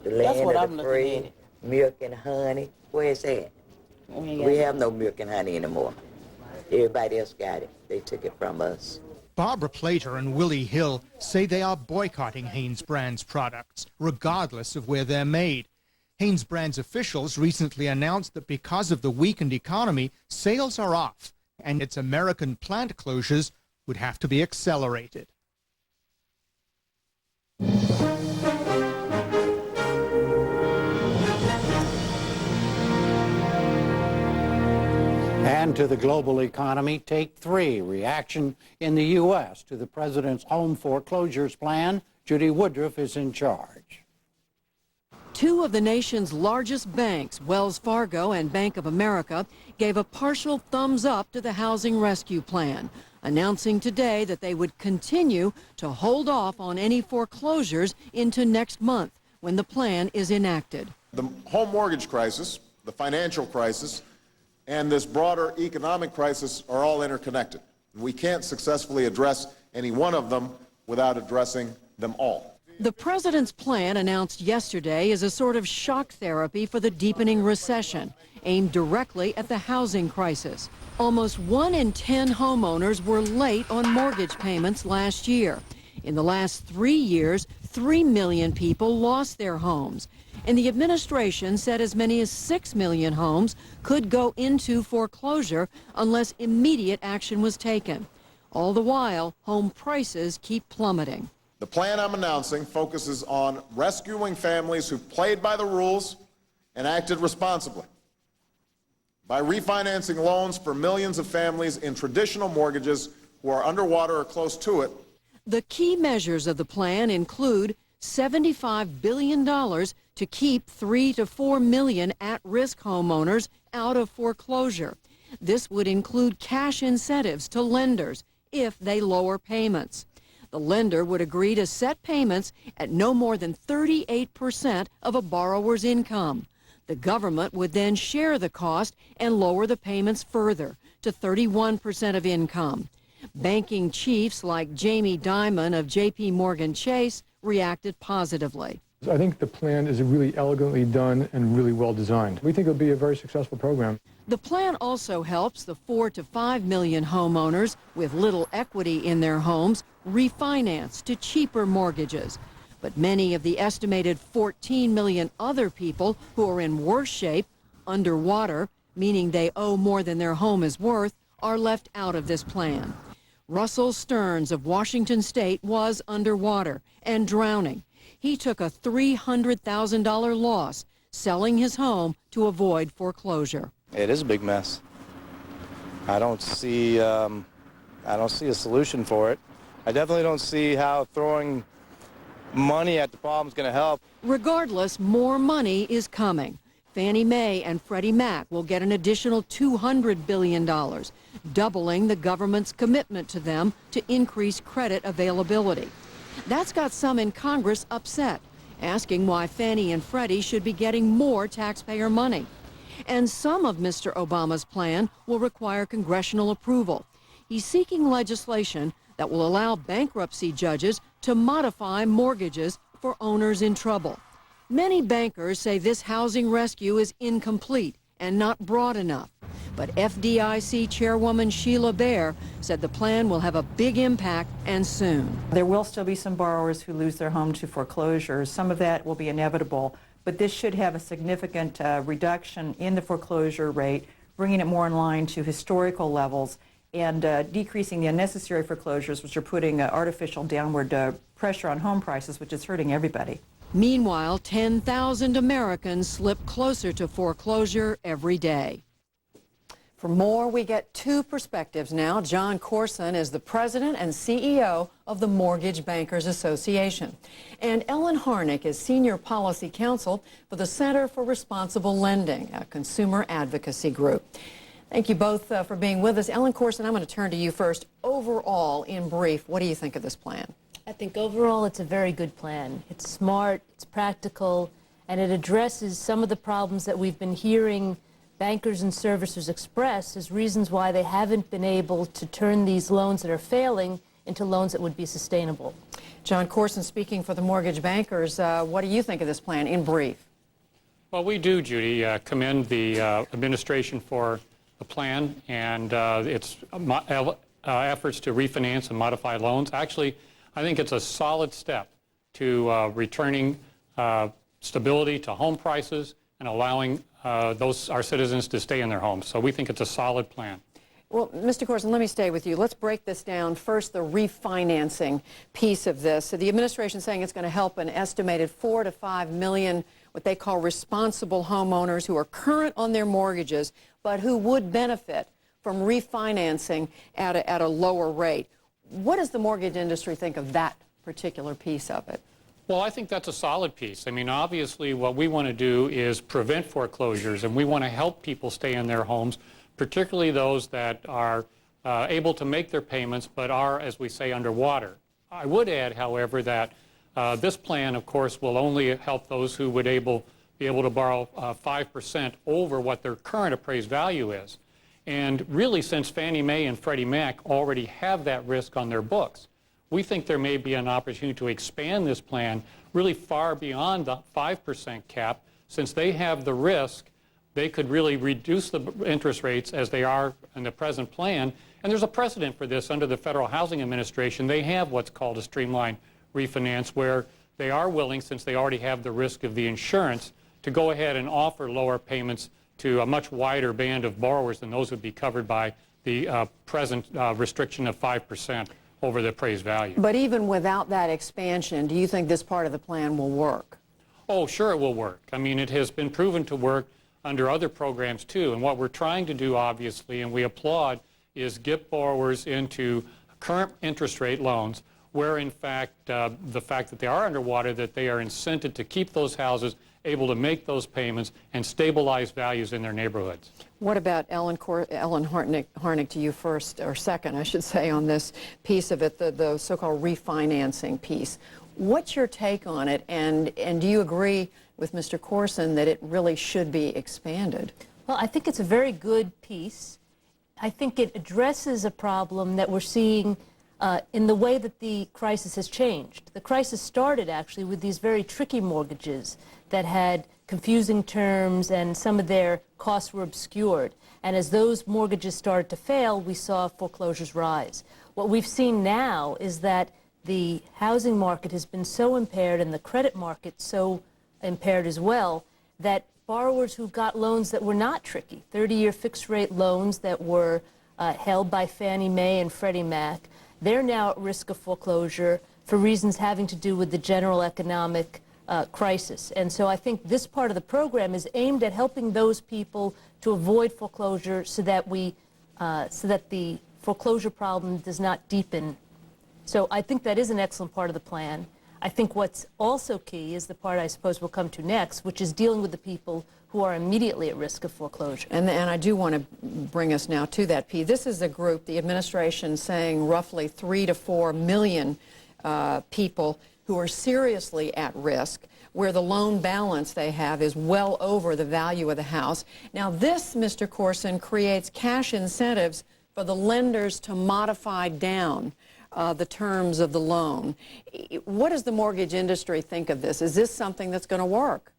The land That's what of I'm the looking free, at it. milk and honey, where's that? We have no milk and honey anymore. Everybody else got it. They took it from us. Barbara Plater and Willie Hill say they are boycotting Hanes Brands products, regardless of where they're made. Hanes Brands officials recently announced that because of the weakened economy, sales are off, and its American plant closures would have to be accelerated. And to the global economy, take three. Reaction in the U.S. to the president's home foreclosures plan. Judy Woodruff is in charge. Two of the nation's largest banks, Wells Fargo and Bank of America, gave a partial thumbs up to the housing rescue plan, announcing today that they would continue to hold off on any foreclosures into next month when the plan is enacted. The home mortgage crisis, the financial crisis, and this broader economic crisis are all interconnected. We can't successfully address any one of them without addressing them all. The president's plan announced yesterday is a sort of shock therapy for the deepening recession, aimed directly at the housing crisis. Almost 1 in 10 homeowners were late on mortgage payments last year. In the last 3 years, 3 million people lost their homes. And the administration said as many as 6 million homes could go into foreclosure unless immediate action was taken. All the while, home prices keep plummeting. The plan I'm announcing focuses on rescuing families who played by the rules and acted responsibly by refinancing loans for millions of families in traditional mortgages who are underwater or close to it. The key measures of the plan include $75 billion to keep 3 to 4 million at-risk homeowners out of foreclosure. This would include cash incentives to lenders if they lower payments. The lender would agree to set payments at no more than 38% of a borrower's income. The government would then share the cost and lower the payments further to 31% of income. Banking chiefs like Jamie Dimon of J.P. Morgan Chase reacted positively. I think the plan is really elegantly done and really well designed. We think it'll be a very successful program. The plan also helps the 4 to 5 million homeowners with little equity in their homes refinance to cheaper mortgages. But many of the estimated 14 million other people who are in worse shape, underwater, meaning they owe more than their home is worth, are left out of this plan. Russell Stearns of Washington State was underwater and drowning. He took a $300,000 loss selling his home to avoid foreclosure. It is a big mess. I don't see a solution for it. I definitely don't see how throwing money at the problem is going to help. Regardless, more money is coming. Fannie Mae and Freddie Mac will get an additional $200 billion, doubling the government's commitment to them to increase credit availability. That's got some in Congress upset, asking why Fannie and Freddie should be getting more taxpayer money. And some of Mr. Obama's plan will require congressional approval. He's seeking legislation that will allow bankruptcy judges to modify mortgages for owners in trouble. Many bankers say this housing rescue is incomplete and not broad enough. But FDIC Chairwoman Sheila Bair said the plan will have a big impact and soon. There will still be some borrowers who lose their home to foreclosure. Some of that will be inevitable, but this should have a significant reduction in the foreclosure rate, bringing it more in line to historical levels and decreasing the unnecessary foreclosures, which are putting artificial downward pressure on home prices, which is hurting everybody. Meanwhile, 10,000 Americans slip closer to foreclosure every day. For more, we get two perspectives now. John Corson is the president and CEO of the Mortgage Bankers Association. And Ellen Harnick is senior policy counsel for the Center for Responsible Lending, a consumer advocacy group. Thank you both for being with us. Ellen Corson, I'm going to turn to you first. Overall, in brief, what do you think of this plan? I think overall it's a very good plan. It's smart, it's practical, and it addresses some of the problems that we've been hearing bankers and servicers express as reasons why they haven't been able to turn these loans that are failing into loans that would be sustainable. John Corson, speaking for the mortgage bankers, what do you think of this plan in brief? Well, we do, Judy, commend the administration for the plan and its efforts to refinance and modify loans. Actually, I think it's a solid step to returning stability to home prices and allowing our citizens to stay in their homes. So we think it's a solid plan. Well, Mr. Corson, let me stay with you. Let's break this down. First, the refinancing piece of this. So the administration is saying it's going to help an estimated 4 to 5 million, what they call responsible homeowners who are current on their mortgages, but who would benefit from refinancing at a lower rate. What does the mortgage industry think of that particular piece of it? Well, I think that's a solid piece. I mean, obviously, what we want to do is prevent foreclosures, and we want to help people stay in their homes, particularly those that are able to make their payments but are, as we say, underwater. I would add, however, that this plan, of course, will only help those who would be able to borrow 5% over what their current appraised value is. And really, since Fannie Mae and Freddie Mac already have that risk on their books, we think there may be an opportunity to expand this plan really far beyond the 5% cap. Since they have the risk, they could really reduce the interest rates as they are in the present plan. And there's a precedent for this under the Federal Housing Administration. They have what's called a streamlined refinance, where they are willing, since they already have the risk of the insurance, to go ahead and offer lower payments to a much wider band of borrowers than those would be covered by the present restriction of 5% over the appraised value. But even without that expansion, do you think this part of the plan will work? Oh, sure it will work. I mean, it has been proven to work under other programs too. And what we're trying to do, obviously, and we applaud, is get borrowers into current interest rate loans where, in fact, the fact that they are underwater, that they are incented to keep those houses, able to make those payments, and stabilize values in their neighborhoods. What about Ellen Harnick, to you first, or second, I should say, on this piece of it, the so-called refinancing piece. What's your take on it, and do you agree with Mr. Corson that it really should be expanded? Well, I think it's a very good piece. I think it addresses a problem that we're seeing in the way that the crisis has changed. The crisis started actually with these very tricky mortgages that had confusing terms and some of their costs were obscured. And as those mortgages started to fail, we saw foreclosures rise. What we've seen now is that the housing market has been so impaired and the credit market so impaired as well that borrowers who got loans that were not tricky, 30-year fixed-rate loans that were held by Fannie Mae and Freddie Mac, they're now at risk of foreclosure for reasons having to do with the general economic crisis. And so I think this part of the program is aimed at helping those people to avoid foreclosure so that the foreclosure problem does not deepen. So I think that is an excellent part of the plan. I think what's also key is the part I suppose we'll come to next, which is dealing with the people who are immediately at risk of foreclosure. And I do want to bring us now to that, P. This is a group, the administration saying roughly 3 to 4 million people who are seriously at risk, where the loan balance they have is well over the value of the house. Now this, Mr. Corson, creates cash incentives for the lenders to modify down the terms of the loan. What does the mortgage industry think of this? Is this something that's going to work?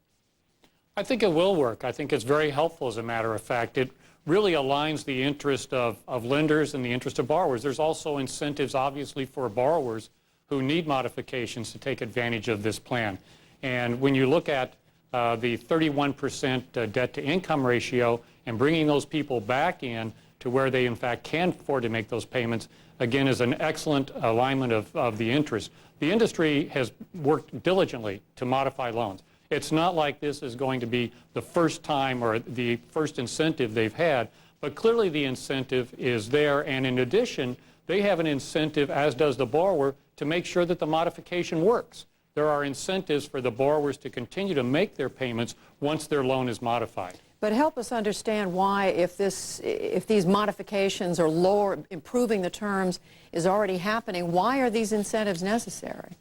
I think it will work. I think it's very helpful, as a matter of fact. It really aligns the interest of lenders and the interest of borrowers. There's also incentives, obviously, for borrowers who need modifications to take advantage of this plan. And when you look at the 31% debt-to-income ratio and bringing those people back in to where they, in fact, can afford to make those payments, again, is an excellent alignment of the interest. The industry has worked diligently to modify loans. It's not like this is going to be the first time or the first incentive they've had, but clearly the incentive is there, and in addition, they have an incentive, as does the borrower, to make sure that the modification works. There are incentives for the borrowers to continue to make their payments once their loan is modified. But help us understand why, if these modifications or improving the terms is already happening, why are these incentives necessary?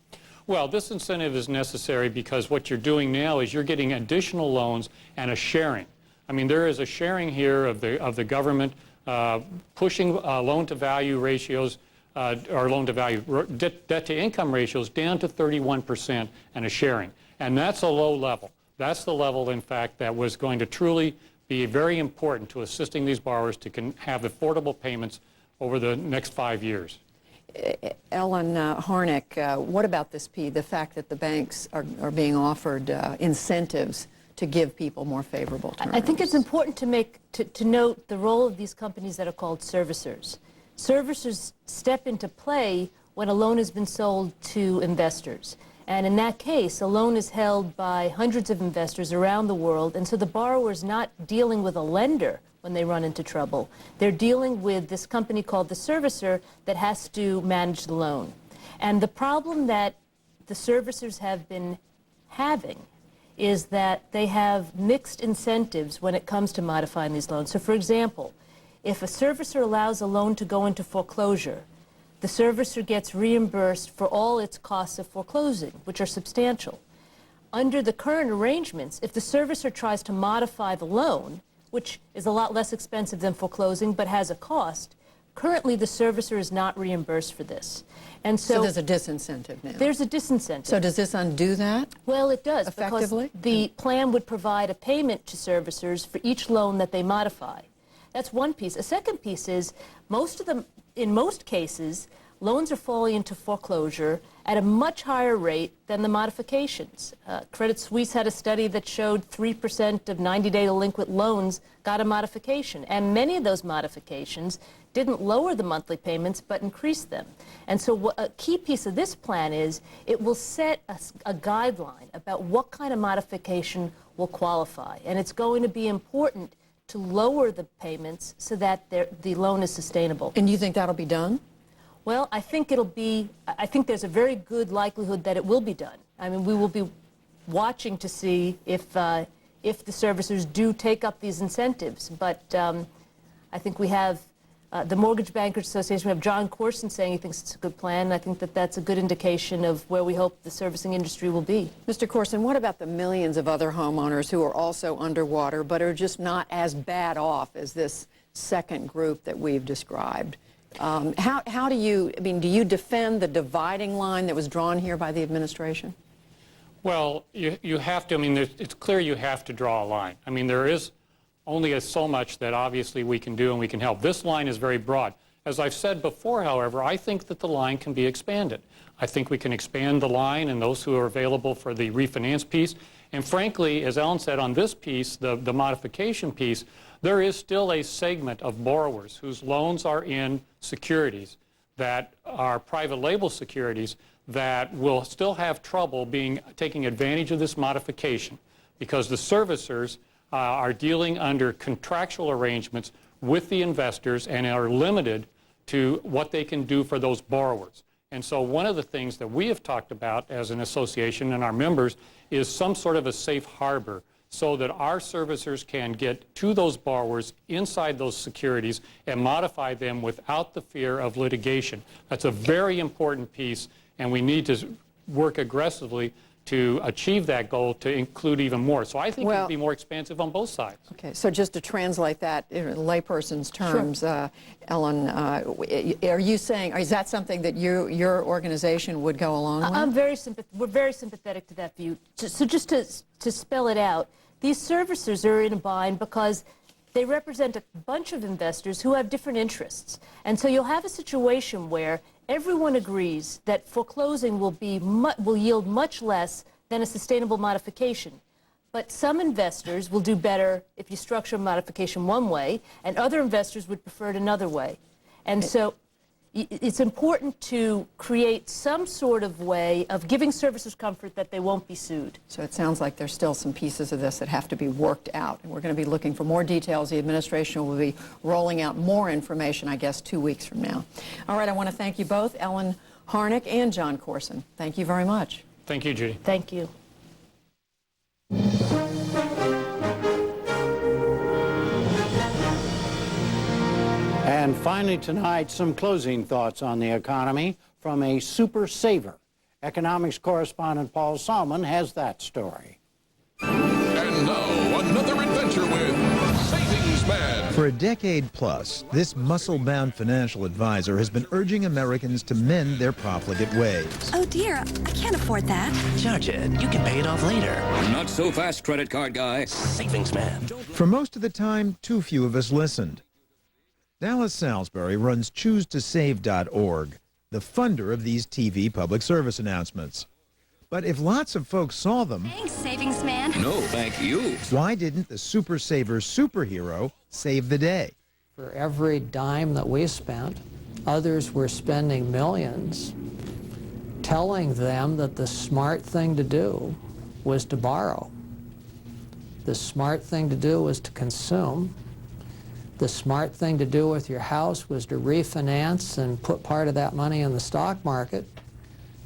Well, this incentive is necessary because what you're doing now is you're getting additional loans and a sharing. I mean, there is a sharing here of the government pushing loan-to-value ratios or loan-to-value debt-to-income ratios down to 31% and a sharing. And that's a low level. That's the level, in fact, that was going to truly be very important to assisting these borrowers to have affordable payments over the next 5 years. Ellen Harnick, what about this, P, the fact that the banks are being offered incentives to give people more favorable terms? I think it's important to note the role of these companies that are called servicers. Servicers step into play when a loan has been sold to investors. And in that case, a loan is held by hundreds of investors around the world, and so the borrower is not dealing with a lender when they run into trouble. They're dealing with this company called the servicer that has to manage the loan. And the problem that the servicers have been having is that they have mixed incentives when it comes to modifying these loans. So for example, if a servicer allows a loan to go into foreclosure, the servicer gets reimbursed for all its costs of foreclosing, which are substantial. Under the current arrangements, if the servicer tries to modify the loan, which is a lot less expensive than foreclosing but has a cost, currently the servicer is not reimbursed for this. And so there's a disincentive now. There's a disincentive. So does this undo that? Well, it does, effectively? Because the plan would provide a payment to servicers for each loan that they modify. That's one piece. A second piece is in most cases, loans are falling into foreclosure at a much higher rate than the modifications. Credit Suisse had a study that showed 3% of 90-day delinquent loans got a modification, and many of those modifications didn't lower the monthly payments but increased them. And so a key piece of this plan is it will set a guideline about what kind of modification will qualify. And it's going to be important to lower the payments so that the loan is sustainable. And you think that'll be done? Well, I think there's a very good likelihood that it will be done. I mean, we will be watching to see if the servicers do take up these incentives. But I think we have the Mortgage Bankers Association, we have John Corson saying he thinks it's a good plan. And I think that that's a good indication of where we hope the servicing industry will be. Mr. Corson, what about the millions of other homeowners who are also underwater but are just not as bad off as this second group that we've described? How do you, I mean, do you defend the dividing line that was drawn here by the administration? Well, you have to, I mean, it's clear you have to draw a line. I mean, there is only so much that obviously we can do and we can help. This line is very broad. As I've said before, however, I think that the line can be expanded. I think we can expand the line and those who are available for the refinance piece. And frankly, as Ellen said, on this piece, the modification piece, there is still a segment of borrowers whose loans are in securities that are private label securities that will still have trouble taking advantage of this modification because the servicers are dealing under contractual arrangements with the investors and are limited to what they can do for those borrowers. And so one of the things that we have talked about as an association and our members is some sort of a safe harbor so that our servicers can get to those borrowers inside those securities and modify them without the fear of litigation. That's a very important piece, and we need to work aggressively to achieve that goal to include even more. So I think it would be more expansive on both sides. Okay, so just to translate that in layperson's terms, sure. Ellen, are you saying, is that something that your organization would go along with? We're very sympathetic to that view. So just to spell it out, these servicers are in a bind because they represent a bunch of investors who have different interests. And so you'll have a situation where everyone agrees that foreclosing will yield much less than a sustainable modification. But some investors will do better if you structure a modification one way, and other investors would prefer it another way. And so it's important to create some sort of way of giving servicers comfort that they won't be sued. So it sounds like there's still some pieces of this that have to be worked out. And we're going to be looking for more details. The administration will be rolling out more information, I guess, 2 weeks from now. All right, I want to thank you both, Ellen Harnick and John Corson. Thank you very much. Thank you, Judy. Thank you. And finally tonight, some closing thoughts on the economy from a super saver. Economics correspondent Paul Salmon has that story. And now, another adventure with Savings Man. For a decade plus, this muscle-bound financial advisor has been urging Americans to mend their profligate ways. Oh dear, I can't afford that. Charge it. You can pay it off later. Not so fast, credit card guy. Savings Man. For most of the time, too few of us listened. Dallas Salisbury runs ChooseToSave.org, the funder of these TV public service announcements. But if lots of folks saw them... Thanks, Savings Man. No, thank you. Why didn't the Super Saver superhero save the day? For every dime that we spent, others were spending millions, telling them that the smart thing to do was to borrow. The smart thing to do was to consume. The smart thing to do with your house was to refinance and put part of that money in the stock market,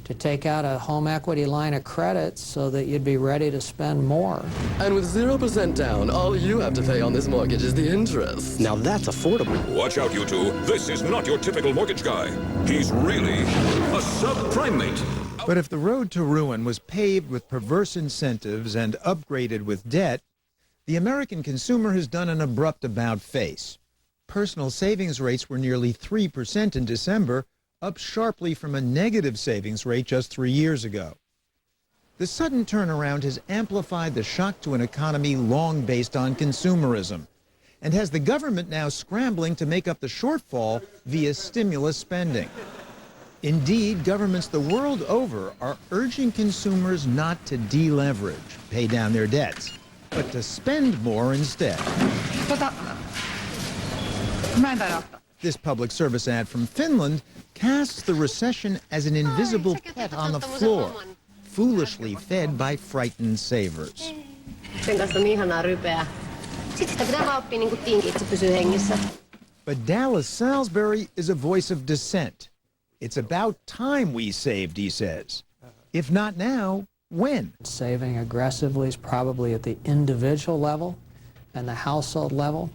to take out a home equity line of credit so that you'd be ready to spend more. And with 0% down, all you have to pay on this mortgage is the interest. Now that's affordable. Watch out, you two. This is not your typical mortgage guy. He's really a subprime mate. But if the road to ruin was paved with perverse incentives and upgraded with debt, the American consumer has done an abrupt about-face. Personal savings rates were nearly 3% in December, up sharply from a negative savings rate just 3 years ago. The sudden turnaround has amplified the shock to an economy long based on consumerism, and has the government now scrambling to make up the shortfall via stimulus spending. Indeed, governments the world over are urging consumers not to deleverage, pay down their debts, but to spend more instead. This public service ad from Finland casts the recession as an invisible pet on the floor, foolishly fed by frightened savers. But Dallas Salisbury is a voice of dissent. It's about time we saved, he says. If not now, when? Saving aggressively is probably at the individual level and the household level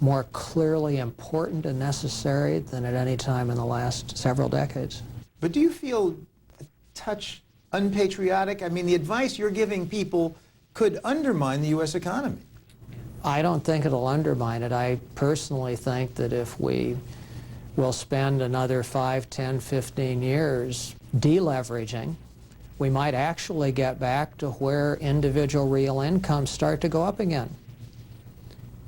more clearly important and necessary than at any time in the last several decades. But do you feel a touch unpatriotic? I mean, the advice you're giving people could undermine the U.S. economy. I don't think it'll undermine it. I personally think that if we will spend another 5, 10, 15 years deleveraging, we might actually get back to where individual real incomes start to go up again,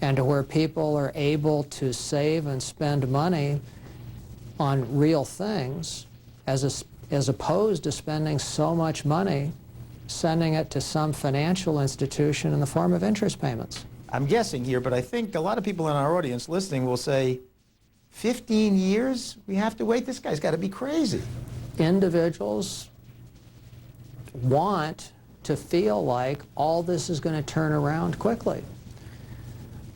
and to where people are able to save and spend money on real things as opposed to spending so much money sending it to some financial institution in the form of interest payments. I'm guessing here, but I think a lot of people in our audience listening will say, 15 years? We have to wait? This guy's got to be crazy. Individuals want to feel like all this is going to turn around quickly.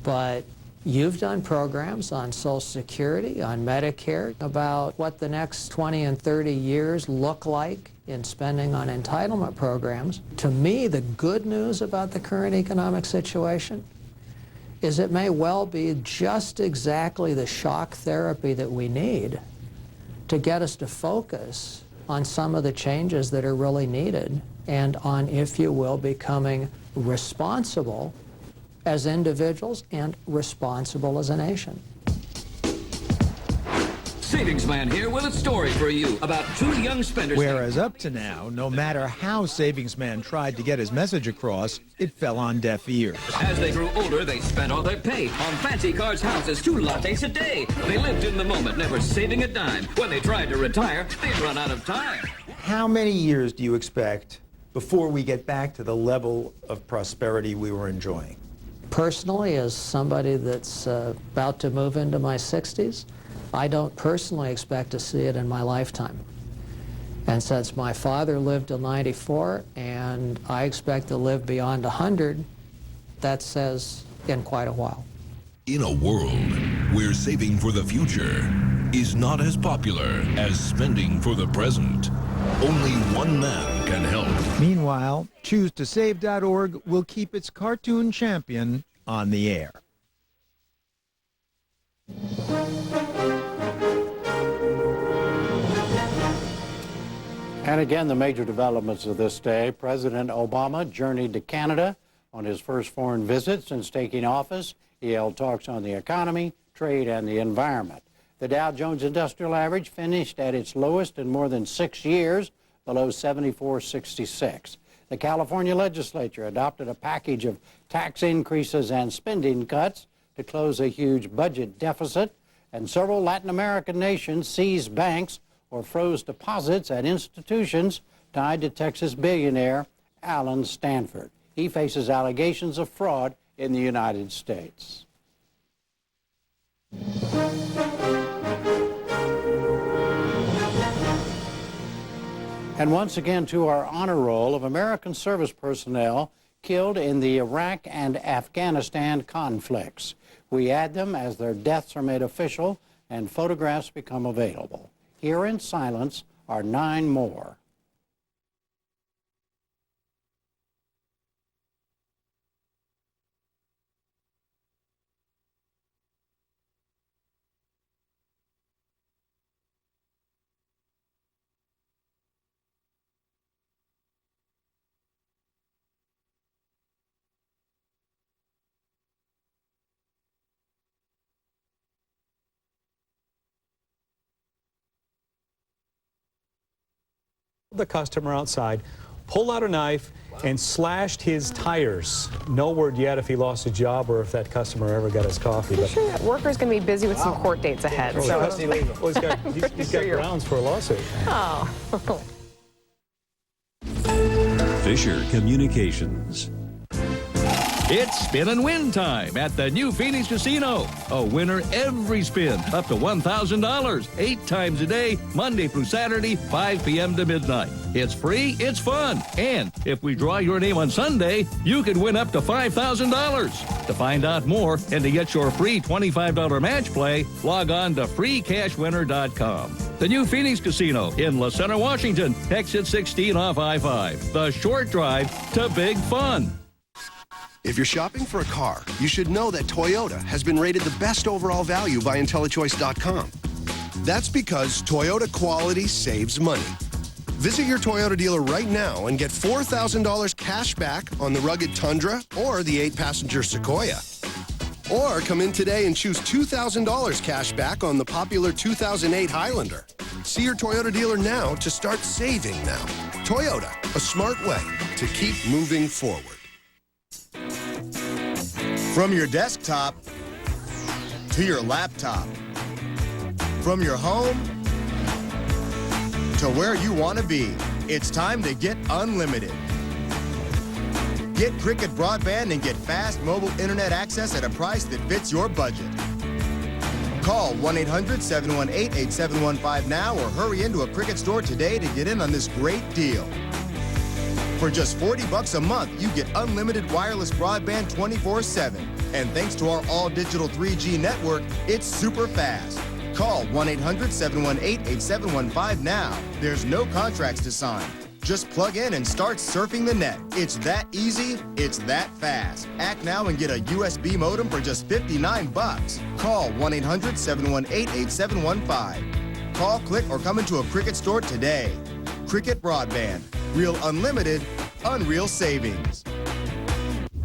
But you've done programs on Social Security, on Medicare, about what the next 20 and 30 years look like in spending on entitlement programs. To me, the good news about the current economic situation is it may well be just exactly the shock therapy that we need to get us to focus on some of the changes that are really needed and on, if you will, becoming responsible as individuals and responsible as a nation. Savings Man here with a story for you about two young spenders. Whereas up to now, no matter how Savings Man tried to get his message across, it fell on deaf ears. As they grew older, they spent all their pay on fancy cars, houses, 2 lattes a day. They lived in the moment, never saving a dime. When they tried to retire, they'd run out of time. How many years do you expect before we get back to the level of prosperity we were enjoying? Personally, as somebody that's about to move into my 60s, I don't personally expect to see it in my lifetime. And since my father lived till 94, and I expect to live beyond 100, that says in quite a while. In a world where saving for the future is not as popular as spending for the present, only one man can help. Meanwhile, ChooseToSave.org will keep its cartoon champion on the air. And again, the major developments of this day. President Obama journeyed to Canada on his first foreign visit since taking office. He held talks on the economy, trade, and the environment. The Dow Jones Industrial Average finished at its lowest in more than 6 years, below 74.66. The California legislature adopted a package of tax increases and spending cuts to close a huge budget deficit, and several Latin American nations seized banks or froze deposits at institutions tied to Texas billionaire Alan Stanford. He faces allegations of fraud in the United States. And once again to our honor roll of American service personnel killed in the Iraq and Afghanistan conflicts. We add them as their deaths are made official and photographs become available. Here in silence are 9 more. The customer outside, pulled out a knife and slashed his tires. No word yet if he lost his job or if that customer ever got his coffee. I'm sure that worker's going to be busy with some court dates ahead. So he's got grounds for a lawsuit. Oh. Fisher Communications. It's spin and win time at the new Phoenix Casino. A winner every spin, up to $1,000, 8 times a day, Monday through Saturday, 5 p.m. to midnight. It's free, it's fun, and if we draw your name on Sunday, you could win up to $5,000. To find out more and to get your free $25 match play, log on to freecashwinner.com. The new Phoenix Casino in La Center, Washington, exit 16 off I-5. The short drive to big fun. If you're shopping for a car, you should know that Toyota has been rated the best overall value by IntelliChoice.com. That's because Toyota quality saves money. Visit your Toyota dealer right now and get $4,000 cash back on the rugged Tundra or the 8-passenger Sequoia. Or come in today and choose $2,000 cash back on the popular 2008 Highlander. See your Toyota dealer now to start saving now. Toyota, a smart way to keep moving forward. From your desktop to your laptop, from your home to where you want to be, it's time to get unlimited. Get Cricket Broadband and get fast mobile internet access at a price that fits your budget. Call 1-800-718-8715 now or hurry into a Cricket store today to get in on this great deal. For just $40 a month, you get unlimited wireless broadband 24/7. And thanks to our all-digital 3G network, it's super fast. Call 1-800-718-8715 now. There's no contracts to sign. Just plug in and start surfing the net. It's that easy, it's that fast. Act now and get a USB modem for just $59. Call 1-800-718-8715. Call, click, or come into a Cricket store today. Cricket Broadband. Real unlimited, unreal savings.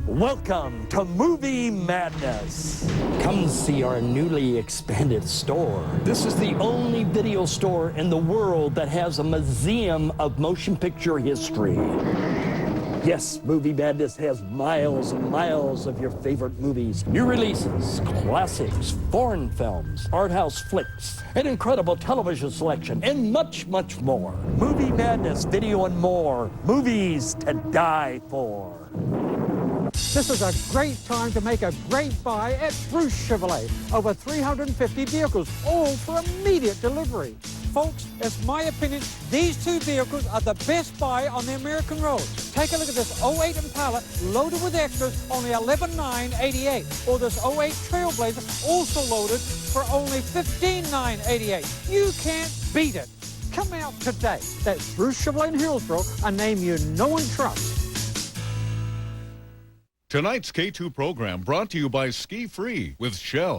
Welcome to Movie Madness. Come see our newly expanded store. This is the only video store in the world that has a museum of motion picture history. Yes, Movie Madness has miles and miles of your favorite movies, new releases, classics, foreign films, art house flicks, an incredible television selection, and much, much more. Movie Madness, video and more. Movies to die for. This is a great time to make a great buy at Bruce Chevrolet. Over 350 vehicles, all for immediate delivery. Folks, it's my opinion, these two vehicles are the best buy on the American road. Take a look at this 08 Impala loaded with extras, only $11,988. Or this 08 Trailblazer, also loaded for only $15,988. You can't beat it. Come out today. That's Bruce Chevrolet in Hillsborough, a name you know and trust. Tonight's K2 program brought to you by Ski Free with Shell.